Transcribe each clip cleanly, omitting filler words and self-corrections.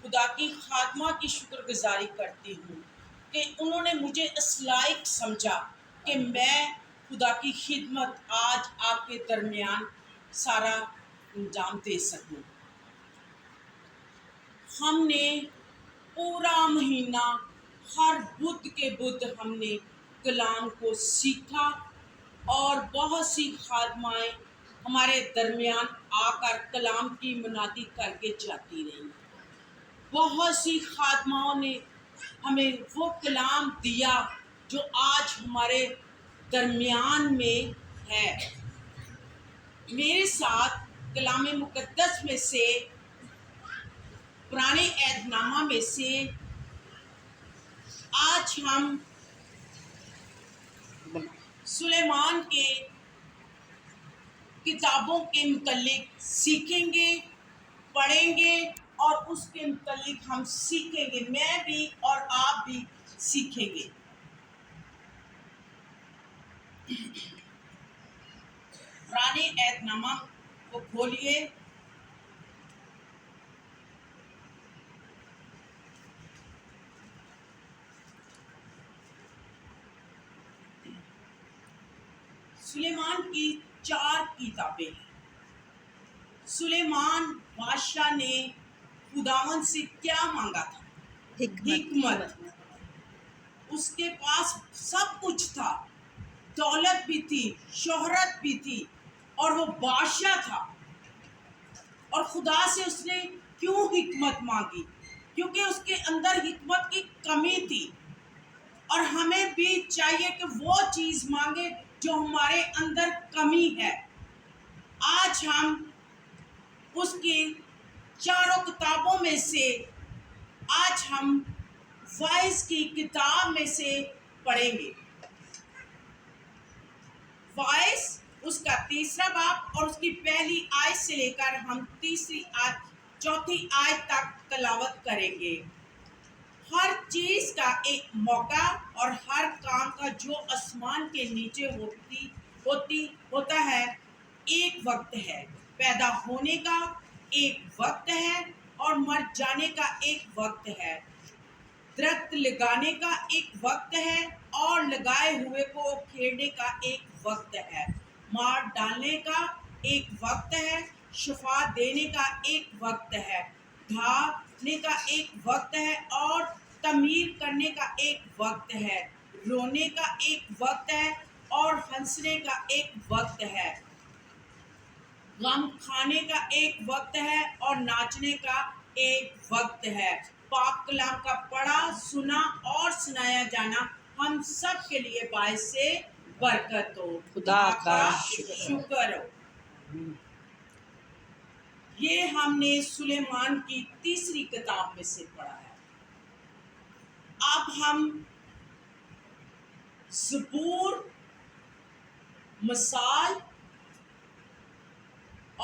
خدا کی خاتمہ کی شکر گزاری کرتی ہوں کہ انہوں نے مجھے اس لائق سمجھا کہ میں خدا کی خدمت آج آپ کے درمیان سارا انجام دے سکوں۔ ہم نے پورا مہینہ ہر بدھ کے بدھ ہم نے کلام کو سیکھا اور بہت سی خادمائیں ہمارے درمیان آ کر کلام کی منادی کر کے جاتی رہیں۔ بہت سی خادماؤں نے ہمیں وہ کلام دیا جو آج ہمارے درمیان میں ہے۔ میرے ساتھ کلام مقدس میں سے پرانے عہد نامہ میں سے آج ہم سلیمان کے کتابوں کے متعلق سیکھیں گے، پڑھیں گے اور اس کے متعلق ہم سیکھیں گے، میں بھی اور آپ بھی سیکھیں گے۔ پرانے عہد نامہ کو کھولیے، سلیمان کی 4 کتابیں ہیں۔ سلیمان بادشاہ نے خداوند سے کیا مانگا تھا؟ حکمت۔ اس کے پاس سب کچھ تھا، دولت بھی تھی، شہرت بھی تھی اور وہ بادشاہ تھا۔ اور خدا سے اس نے کیوں حکمت مانگی؟ کیونکہ اس کے اندر حکمت کی کمی تھی۔ اور ہمیں بھی چاہیے کہ وہ چیز مانگے جو ہمارے اندر کمی ہے۔ آج ہم اس کی 4 کتابوں میں سے آج ہم وائس کی کتاب میں سے پڑھیں گے۔ وائس اس کا 3 باب اور اس کی پہلی آیت سے لے کر ہم 4 آیت تک تلاوت کریں گے۔ ہر چیز کا ایک موقع اور ہر کام کا جو آسمان کے نیچے ہوتا ہے ایک وقت ہے۔ پیدا ہونے کا ایک وقت ہے اور مر جانے کا ایک وقت ہے۔ درخت لگانے کا ایک وقت ہے اور لگائے ہوئے کو کھیڑنے کا ایک وقت ہے۔ مار ڈالنے کا ایک وقت ہے، شفا دینے کا ایک وقت ہے، ڈھانے کا ایک وقت ہے اور تعمیر کرنے کا ایک وقت ہے۔ رونے کا ایک وقت ہے اور ہنسنے کا ایک وقت ہے۔ غم کھانے کا ایک وقت ہے اور ناچنے کا ایک وقت ہے۔ پاک کلام کا پڑھا، سنا اور سنایا جانا ہم سب کے لیے باعث برکت ہو۔ خدا کا شکر ہو۔ یہ ہم نے سلیمان کی 3 کتاب میں سے پڑھا ہے۔ اب ہم زبور، مثال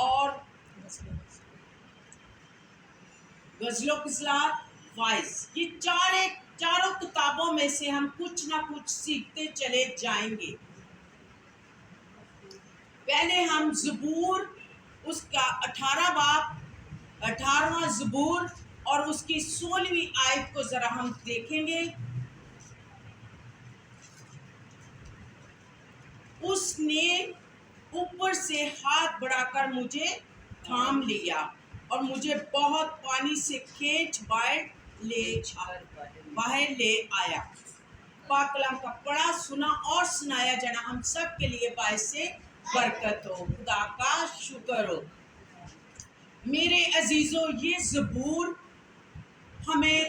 اور غزل و غزلات، وائس، یہ 4 کتابوں میں سے ہم کچھ نہ کچھ سیکھتے چلے جائیں گے۔ پہلے ہم زبور، اس کا 18 باب، 18واں زبور اور اس کی 16ویں آیت کو ذرا ہم دیکھیں گے۔ اس نے اوپر سے ہاتھ بڑھا کر مجھے تھام لیا اور مجھے بہت پانی سے کھینچ باہر لے آیا۔ پاک کلام کا پڑھا، سنا اور سنایا جانا ہم سب کے لیے باعث برکت ہو۔ خدا کا شکر ہو۔ میرے عزیزو، یہ زبور ہمیں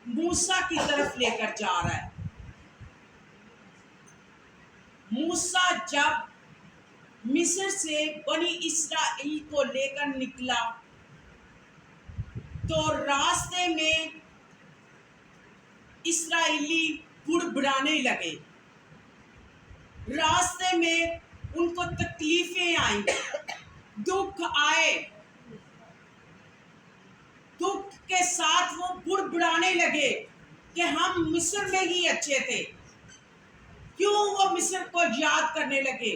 موسیٰ کی طرف لے کر جا رہا ہے۔ موسیٰ جب مصر سے بنی اسرائیل کو لے کر نکلا تو راستے میں اسرائیلی بڑبڑانے لگے، راستے میں ان کو تکلیفیں آئیں، دکھ آئے، دکھ کے ساتھ وہ بڑبڑانے لگے کہ ہم مصر میں ہی اچھے تھے۔ کیوں وہ مصر کو یاد کرنے لگے؟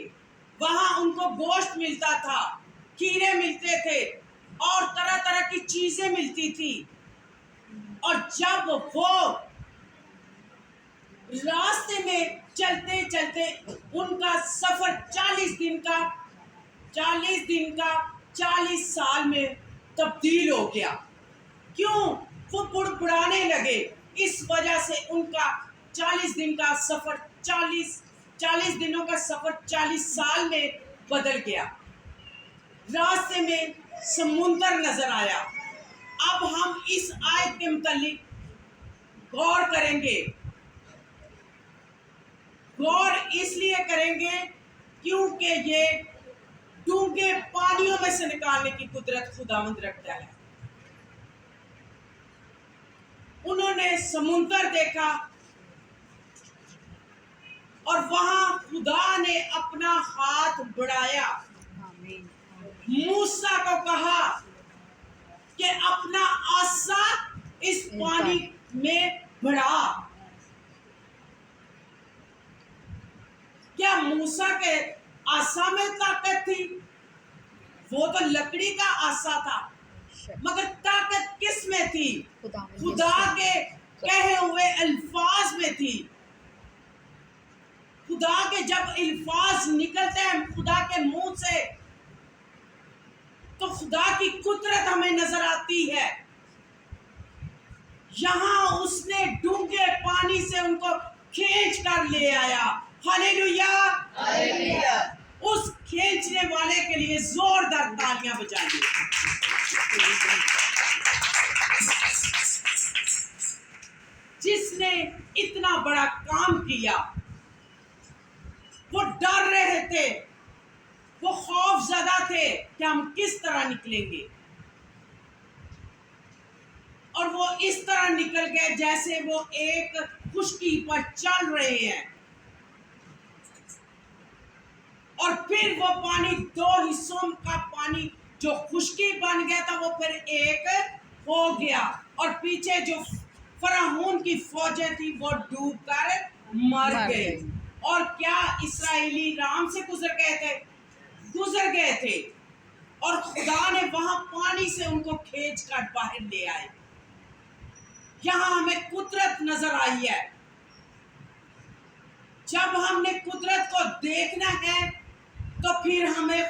وہاں ان کو گوشت ملتا تھا، کھیرے ملتے تھے اور طرح طرح طرح کی چیزیں ملتی تھی، اور جب وہ راستے میں چلتے چلتے ان کا سفر 40 دن کا 40 سال میں تبدیل ہو گیا. کیوں؟ وہ بڑبڑانے لگے. اس وجہ سے ان کا 40 دن کا سفر 40 دنوں کا سفر 40 سال میں بدل گیا. راستے میں سمندر نظر آیا. اب ہم اس آیت کے متعلق غور کریں گے. غور اس لیے کریں گے کیونکہ یہ ڈونگے پانیوں میں سے نکالنے کی قدرت خداوند رکھتا ہے. انہوں نے سمندر دیکھا اور وہاں خدا نے اپنا ہاتھ بڑھایا. موسیٰ کو کہا کہ اپنا عصا اس پانی میں بڑھا. کیا موسیٰ کے عصا میں طاقت تھی؟ وہ تو لکڑی کا عصا تھا، مگر طاقت کس میں تھی؟ خدا کے کہے ہوئے الفاظ میں تھی. خدا کے جب الفاظ نکلتے ہیں خدا کے منہ سے تو خدا کی قدرت ہمیں نظر آتی ہے. یہاں اس نے ڈونگے پانی سے ان کو کھینچ کر لے آیا. ہاللیلویا! ہاللیلویا! اس کھینچنے والے کے لیے زوردار تالیاں بجائیے. جس نے اتنا بڑا کام کیا. وہ ڈر رہے تھے، وہ خوف زدہ تھے کہ ہم کس طرح نکلیں گے، اور وہ اس طرح نکل گئے جیسے وہ ایک خشکی پر چل رہے ہیں. اور پھر وہ پانی 2 حصوں کا پانی جو خشکی بن گیا تھا وہ پھر ایک ہو گیا، اور پیچھے جو فرعون کی فوجیں تھی وہ ڈوب کر مر گئے. اور کیا اسرائیلی رام سے گزر گئے تھے اور خدا نے وہاں پانی سے ان کو کھینچ کر باہر لے آئے. یہاں ہمیں قدرت نظر آئی ہے. جب ہم نے قدرت کو دیکھنا ہے تو پھر ہمیں